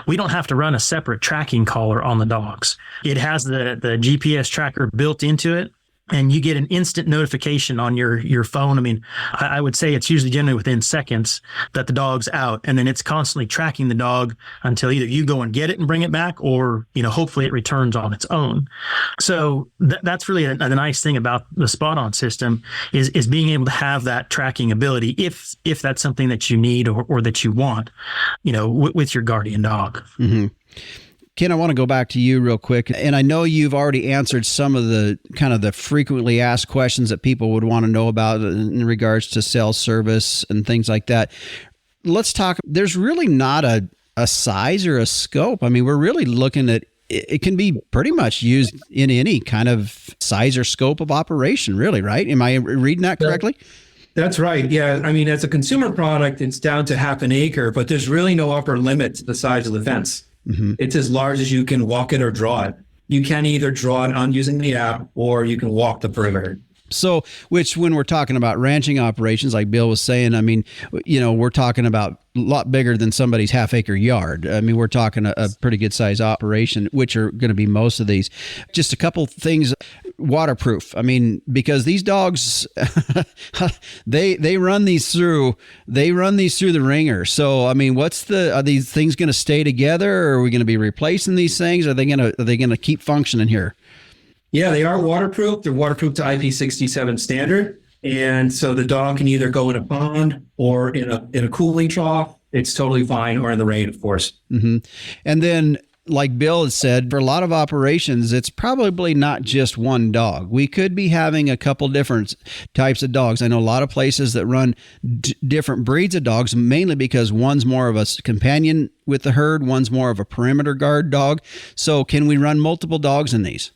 Speaker 7: we don't have to run a separate tracking collar on the dogs. It has the GPS tracker built into it, and you get an instant notification on your phone. I would say it's usually generally within seconds that the dog's out, and then it's constantly tracking the dog until either you go and get it and bring it back, or, hopefully it returns on its own. So that's really the nice thing about the Spot On system is being able to have that tracking ability if that's something that you need or that you want, with your guardian dog.
Speaker 2: Mm-hmm. Ken, I want to go back to you real quick. And I know you've already answered some of the kind of the frequently asked questions that people would want to know about in regards to cell service and things like that. Let's talk. There's really not a size or a scope. We're really looking at it can be pretty much used in any kind of size or scope of operation, really, right? Am I reading that correctly?
Speaker 6: That's right. Yeah. I mean, as a consumer product, it's down to half an acre, but there's really no upper limit to the size of the fence. It's as large as you can walk it or draw it. You can either draw it on using the app or you can walk the perimeter.
Speaker 2: So, which when we're talking about ranching operations, like Bill was saying, I mean, we're talking about a lot bigger than somebody's half-acre yard. I mean, we're talking a pretty good-sized operation, which are going to be most of these. Just a couple things, waterproof. I mean, because these dogs, they run these through the ringer. So, I mean, are these things going to stay together, or are we going to be replacing these things? Are they going to keep functioning here?
Speaker 6: Yeah, they are waterproof. They're waterproof to IP67 standard. And so the dog can either go in a pond or in a cooling trough. It's totally fine, or in the rain, of course.
Speaker 2: Mm-hmm. And then, like Bill has said, for a lot of operations, it's probably not just one dog. We could be having a couple different types of dogs. I know a lot of places that run different breeds of dogs, mainly because one's more of a companion with the herd, one's more of a perimeter guard dog. So can we run multiple dogs in these?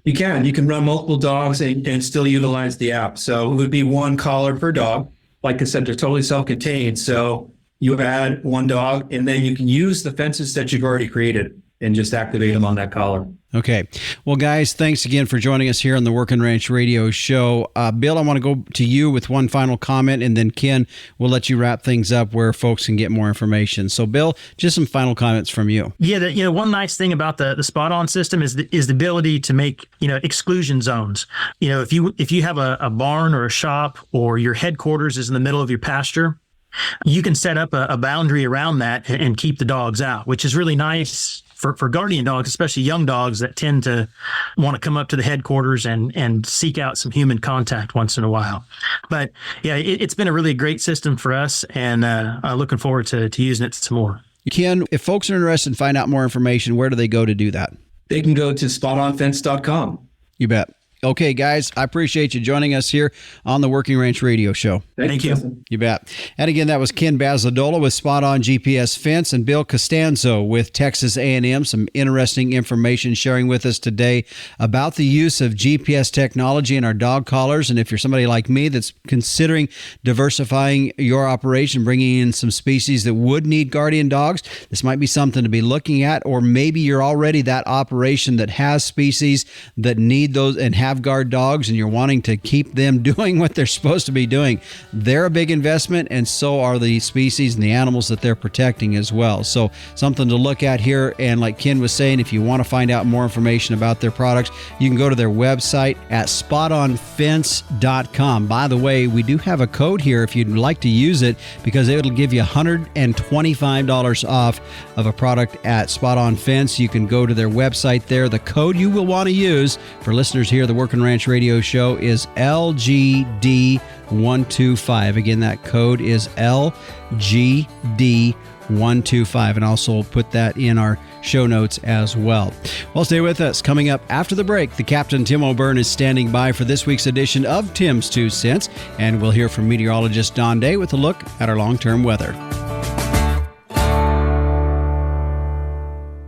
Speaker 6: You can run multiple dogs and still utilize the app. So it would be one collar per dog. Like I said, they're totally self-contained. So you add one dog, and then you can use the fences that you've already created and just activate them on that collar.
Speaker 2: Okay. Well, guys, thanks again for joining us here on the Working Ranch Radio Show. Bill, I want to go to you with one final comment, and then Ken, we'll let you wrap things up where folks can get more information. So, Bill, just some final comments from you.
Speaker 7: Yeah, one nice thing about the spot on system is the ability to make exclusion zones. If you have a barn or a shop, or your headquarters is in the middle of your pasture, you can set up a boundary around that and keep the dogs out, which is really nice for guardian dogs, especially young dogs that tend to want to come up to the headquarters and seek out some human contact once in a while. But yeah, it's been a really great system for us, and looking forward to using it some more.
Speaker 2: Ken, if folks are interested in find out more information, where do they go to do that?
Speaker 6: They can go to spotonfence.com.
Speaker 2: You bet. Okay, guys, I appreciate you joining us here on the Working Ranch Radio Show.
Speaker 6: Thank you.
Speaker 2: You bet. And again, that was Ken Basadola with Spot On GPS Fence, and Bill Costanzo with Texas A&M. Some interesting information sharing with us today about the use of GPS technology in our dog collars. And if you're somebody like me that's considering diversifying your operation, bringing in some species that would need guardian dogs, this might be something to be looking at. Or maybe you're already that operation that has species that need those and have guard dogs, and you're wanting to keep them doing what they're supposed to be doing. They're a big investment, and so are the species and the animals that they're protecting as well. So something to look at here. And like Ken was saying, if you want to find out more information about their products, you can go to their website at spotonfence.com. By the way, we do have a code here if you'd like to use it, because it'll give you $125 off of a product at Spot On Fence. You can go to their website there. The code you will want to use for listeners here, the Working Ranch Radio Show, is LGD125. Again, that code is LGD125, and also we'll put that in our show notes as well. Well, stay with us. Coming up after the break, the Captain Tim O'Byrne is standing by for this week's edition of Tim's 2 Cents, and we'll hear from meteorologist Don Day with a look at our long-term weather.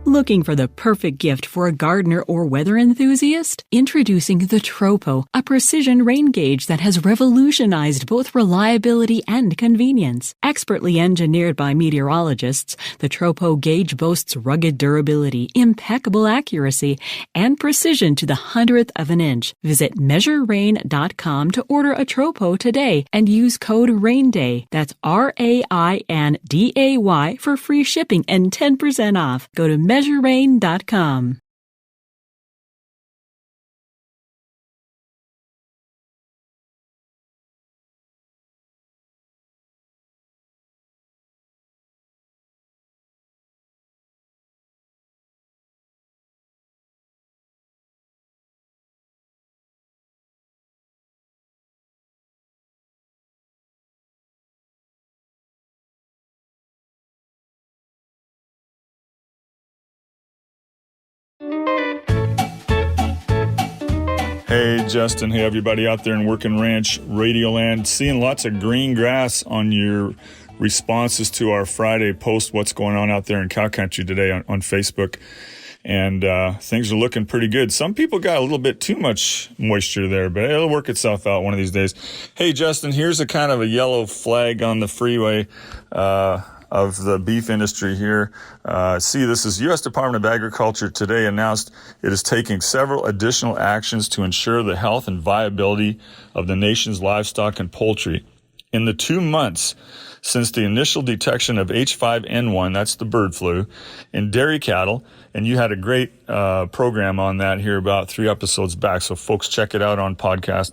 Speaker 8: Looking for the perfect gift for a gardener or weather enthusiast? Introducing the Tropo, a precision rain gauge that has revolutionized both reliability and convenience. Expertly engineered by meteorologists, the Tropo gauge boasts rugged durability, impeccable accuracy, and precision to the 100th of an inch. Visit measurerain.com to order a Tropo today and use code RAINDAY. That's RAINDAY for free shipping and 10% off. Go to measurerain.com.
Speaker 9: Hey, Justin. Hey, everybody out there in Working Ranch Radio Land. Seeing lots of green grass on your responses to our Friday post, what's going on out there in cow country today on Facebook. and things are looking pretty good. Some people got a little bit too much moisture there, but it'll work itself out one of these days. Hey, Justin, here's a kind of a yellow flag on the freeway of the beef industry here. See, this is U.S. Department of Agriculture today announced it is taking several additional actions to ensure the health and viability of the nation's livestock and poultry. In the 2 months since the initial detection of H5N1, that's the bird flu, in dairy cattle, and you had a great program on that here about 3 episodes back, so folks check it out on podcast.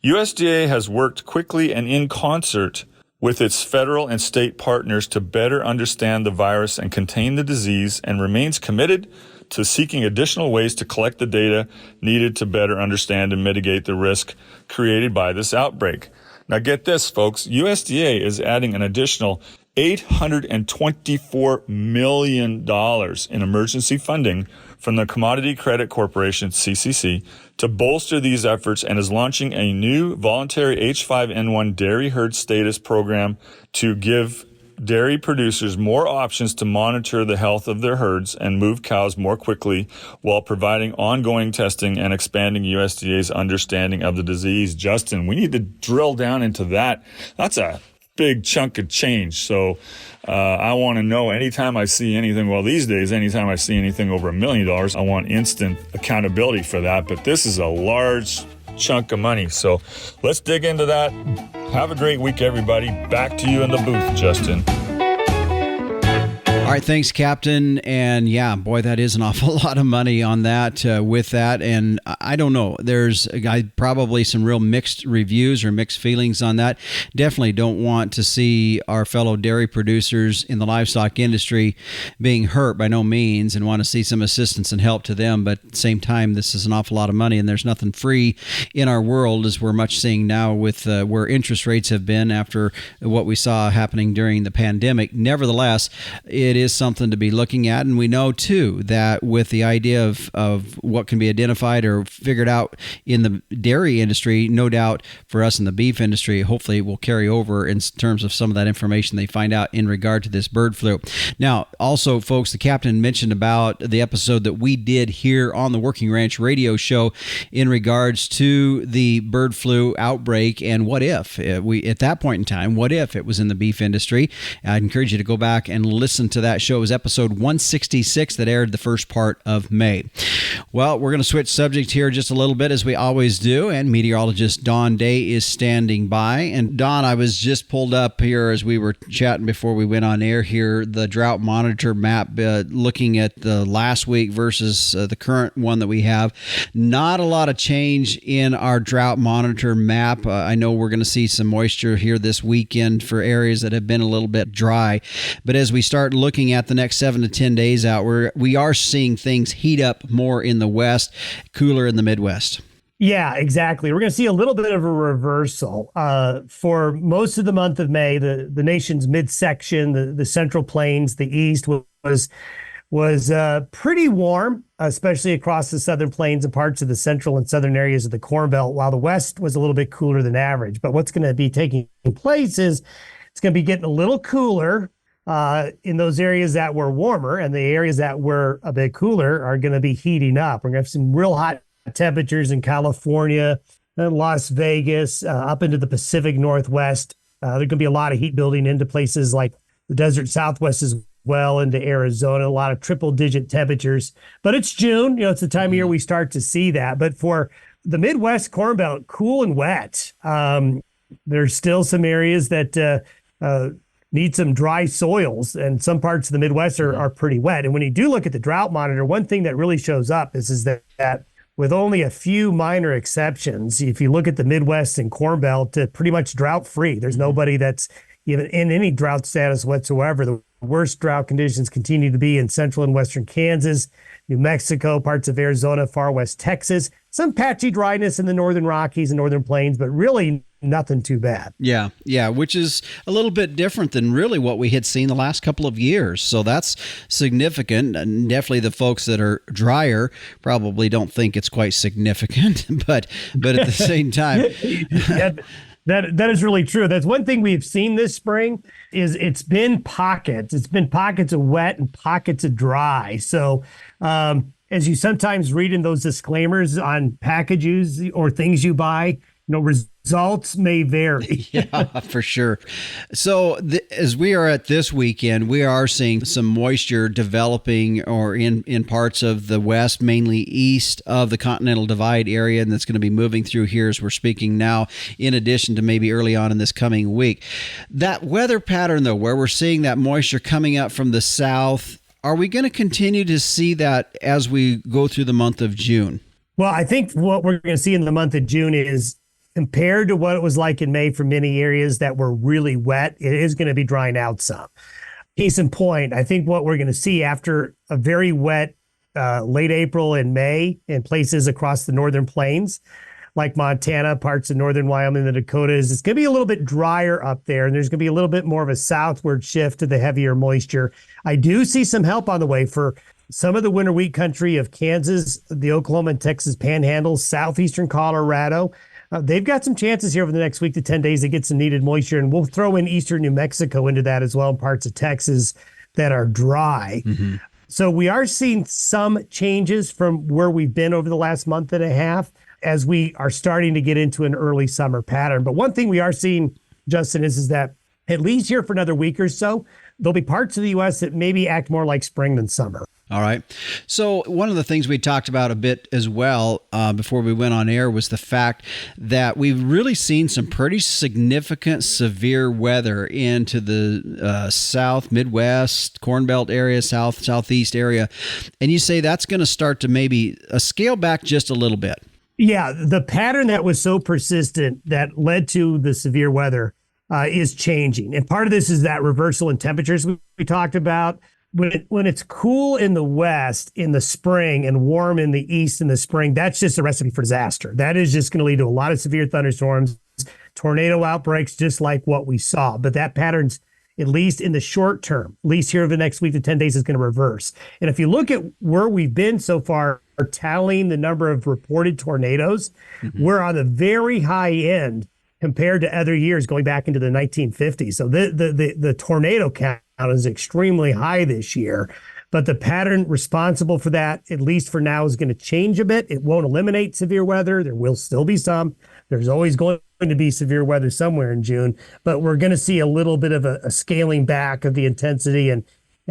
Speaker 9: USDA has worked quickly and in concert with its federal and state partners to better understand the virus and contain the disease, and remains committed to seeking additional ways to collect the data needed to better understand and mitigate the risk created by this outbreak. Now get this, folks, USDA is adding an additional $824 million in emergency funding from the Commodity Credit Corporation, CCC, to bolster these efforts, and is launching a new voluntary H5N1 dairy herd status program to give dairy producers more options to monitor the health of their herds and move cows more quickly, while providing ongoing testing and expanding USDA's understanding of the disease. Justin, we need to drill down into that. That's a big chunk of change. So I want to know anytime I see anything, well, these days, anytime I see anything over $1 million, I want instant accountability for that. But this is a large chunk of money. So let's dig into that. Have a great week, everybody. Back to you in the booth, Justin.
Speaker 2: All right, thanks, Captain. And yeah, boy, that is an awful lot of money on that with that. And I don't know, there's probably some real mixed reviews or mixed feelings on that. Definitely don't want to see our fellow dairy producers in the livestock industry being hurt, by no means, and want to see some assistance and help to them. But at the same time, this is an awful lot of money, and there's nothing free in our world, as we're much seeing now with where interest rates have been after what we saw happening during the pandemic. Nevertheless, it is something to be looking at. And we know, too, that with the idea of what can be identified or figured out in the dairy industry, no doubt for us in the beef industry, hopefully it will carry over in terms of some of that information they find out in regard to this bird flu. Now, also, folks, the captain mentioned about the episode that we did here on the Working Ranch Radio Show in regards to the bird flu outbreak, and what if at that point in time, what if it was in the beef industry? I'd encourage you to go back and listen to that show. It was episode 166 that aired the first part of May. Well, we're going to switch subject here just a little bit, as we always do, and meteorologist Don Day is standing by. And Don, I was just pulled up here as we were chatting before we went on air here, the drought monitor map, looking at the last week versus the current one that we have. Not a lot of change in our drought monitor map. I know we're going to see some moisture here this weekend for areas that have been a little bit dry, but as we start looking at the next 7 to 10 days out, we are seeing things heat up more in the west, cooler in the Midwest.
Speaker 10: Yeah, exactly. We're going to see a little bit of a reversal. For most of the month of May, the nation's midsection, the Central Plains, the east was pretty warm, especially across the Southern Plains and parts of the central and southern areas of the Corn Belt, while the west was a little bit cooler than average. But what's going to be taking place is it's going to be getting a little cooler in those areas that were warmer, and the areas that were a bit cooler are going to be heating up. We're going to have some real hot temperatures in California, Las Vegas, up into the Pacific Northwest. There's going to be a lot of heat building into places like the desert Southwest as well, into Arizona, a lot of triple-digit temperatures. But it's June. It's the time of year we start to see that. But for the Midwest Corn Belt, cool and wet. There's still some areas that need some dry soils, and some parts of the Midwest are pretty wet. And when you do look at the drought monitor, one thing that really shows up is that with only a few minor exceptions, if you look at the Midwest and Corn Belt, pretty much drought free. There's nobody that's even in any drought status whatsoever. The worst drought conditions continue to be in central and western Kansas, New Mexico, parts of Arizona, far west Texas, some patchy dryness in the northern Rockies and northern Plains, but really nothing too bad.
Speaker 2: Yeah, which is a little bit different than really what we had seen the last couple of years. So that's significant. And definitely the folks that are drier probably don't think it's quite significant, but at the same time.
Speaker 10: That is really true. That's one thing we've seen this spring is it's been pockets. It's been pockets of wet and pockets of dry. So as you sometimes read in those disclaimers on packages or things you buy, results may vary.
Speaker 2: Yeah, for sure. So as we are at this weekend, we are seeing some moisture developing or in parts of the west, mainly east of the Continental Divide area, and that's going to be moving through here as we're speaking now, in addition to maybe early on in this coming week. That weather pattern, though, where we're seeing that moisture coming up from the south, are we going to continue to see that as we go through the month of June?
Speaker 10: Well, I think what we're going to see in the month of June is, compared to what it was like in May for many areas that were really wet, it is going to be drying out some. Case in point, I think what we're going to see after a very wet late April and May in places across the northern plains, like Montana, parts of northern Wyoming, the Dakotas, it's going to be a little bit drier up there, and there's going to be a little bit more of a southward shift to the heavier moisture. I do see some help on the way for some of the winter wheat country of Kansas, the Oklahoma and Texas panhandles, southeastern Colorado. They've got some chances here over the next week to 10 days to get some needed moisture, and we'll throw in eastern New Mexico into that as well, and parts of Texas that are dry. Mm-hmm. So we are seeing some changes from where we've been over the last month and a half as we are starting to get into an early summer pattern. But one thing we are seeing, Justin, is that at least here for another week or so, there'll be parts of the U.S. that maybe act more like spring than summer.
Speaker 2: All right. So one of the things we talked about a bit as well before we went on air was the fact that we've really seen some pretty significant severe weather into the South, Midwest, Corn Belt area, Southeast area. And you say that's going to start to maybe scale back just a little bit.
Speaker 10: Yeah, the pattern that was so persistent that led to the severe weather is changing. And part of this is that reversal in temperatures we talked about. When it's cool in the west in the spring and warm in the east in the spring, that's just a recipe for disaster. That is just going to lead to a lot of severe thunderstorms, tornado outbreaks, just like what we saw. But that pattern's, at least in the short term, at least here over the next week to 10 days, is going to reverse. And if you look at where we've been so far, tallying the number of reported tornadoes, we're on the very high end compared to other years going back into the 1950s. So the tornado count is extremely high this year, but the pattern responsible for that, at least for now, is going to change a bit. It won't eliminate severe weather. There will still be some. There's always going to be severe weather somewhere in June, but we're going to see a little bit of a scaling back of the intensity and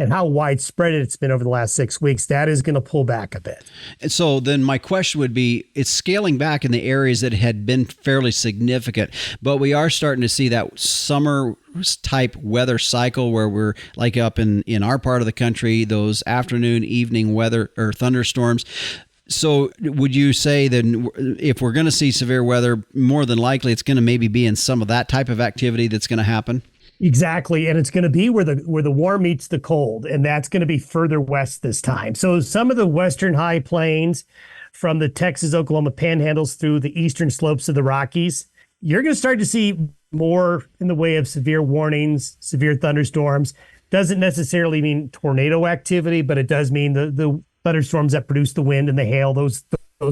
Speaker 10: how widespread it's been over the last 6 weeks. That is going to pull back a bit.
Speaker 2: And so then my question would be, it's scaling back in the areas that had been fairly significant, but we are starting to see that summer type weather cycle where we're like up in our part of the country, those afternoon, evening weather or thunderstorms. So would you say that if we're going to see severe weather, more than likely it's going to maybe be in some of that type of activity that's going to happen?
Speaker 10: Exactly. And it's going to be where the warm meets the cold, and that's going to be further west this time. So some of the western high plains from the Texas, Oklahoma panhandles through the eastern slopes of the Rockies, you're going to start to see more in the way of severe warnings, severe thunderstorms. Doesn't necessarily mean tornado activity, but it does mean the thunderstorms that produce the wind and the hail, those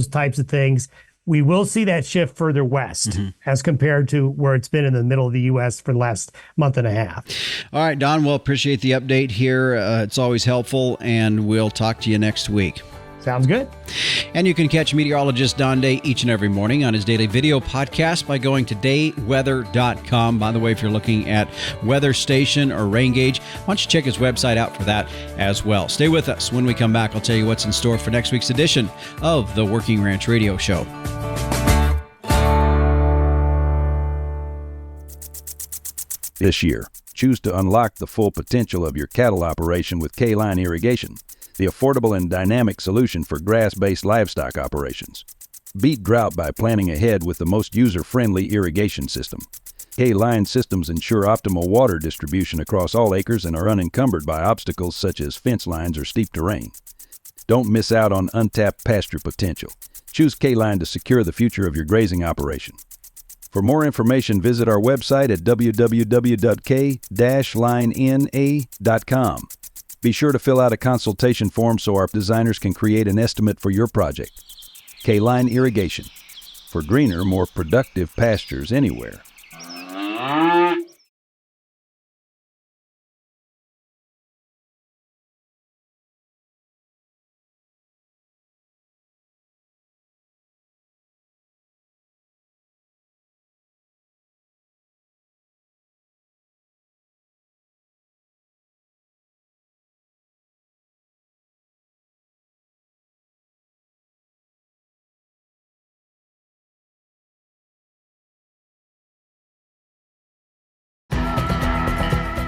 Speaker 10: types of things. We will see that shift further west as compared to where it's been in the middle of the U.S. for the last month and a half.
Speaker 2: All right, Don, we'll appreciate the update here. It's always helpful, and we'll talk to you next week.
Speaker 10: Sounds good.
Speaker 2: And you can catch meteorologist Don Day each and every morning on his daily video podcast by going to dayweather.com. By the way, if you're looking at weather station or rain gauge, why don't you check his website out for that as well. Stay with us. When we come back, I'll tell you what's in store for next week's edition of the Working Ranch Radio Show.
Speaker 3: This year, choose to unlock the full potential of your cattle operation with K-Line Irrigation, the affordable and dynamic solution for grass-based livestock operations. Beat drought by planning ahead with the most user-friendly irrigation system. K-Line systems ensure optimal water distribution across all acres and are unencumbered by obstacles such as fence lines or steep terrain. Don't miss out on untapped pasture potential. Choose K-Line to secure the future of your grazing operation. For more information, visit our website at www.k-linena.com. Be sure to fill out a consultation form so our designers can create an estimate for your project. K-Line Irrigation, for greener, more productive pastures anywhere.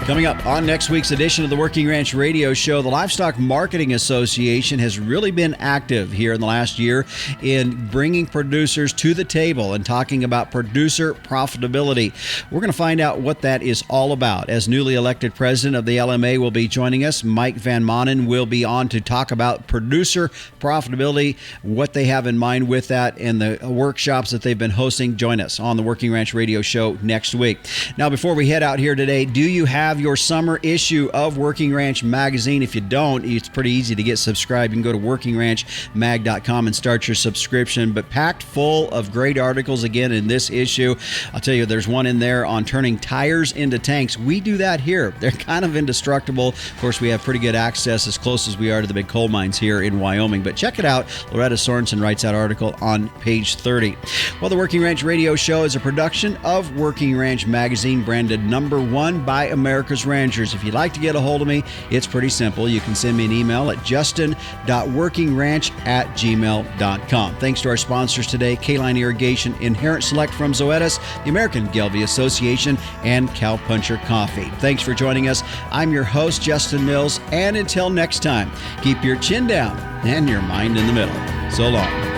Speaker 2: Coming up on next week's edition of the Working Ranch Radio Show, the Livestock Marketing Association has really been active here in the last year in bringing producers to the table and talking about producer profitability. We're going to find out what that is all about. As newly elected president of the LMA will be joining us, Mike Van Manen will be on to talk about producer profitability, what they have in mind with that, and the workshops that they've been hosting. Join us on the Working Ranch Radio Show next week. Now, before we head out here today, do you have your summer issue of Working Ranch magazine? If you don't, it's pretty easy to get subscribed. You can go to workingranchmag.com and start your subscription, but packed full of great articles again in this issue. I'll tell you, there's one in there on turning tires into tanks. We do that here. They're kind of indestructible. Of course, we have pretty good access as close as we are to the big coal mines here in Wyoming, but check it out. Loretta Sorensen writes that article on page 30. Well, the Working Ranch Radio Show is a production of Working Ranch magazine, branded #1 by America's Ranchers. If you'd like to get a hold of me, it's pretty simple. You can send me an email at justin.workingranch@gmail.com. Thanks to our sponsors today, K-Line Irrigation, Inherent Select from Zoetis, the American Gelbvieh Association, and Cowpuncher Coffee. Thanks for joining us. I'm your host, Justin Mills, and until next time, keep your chin down and your mind in the middle. So long.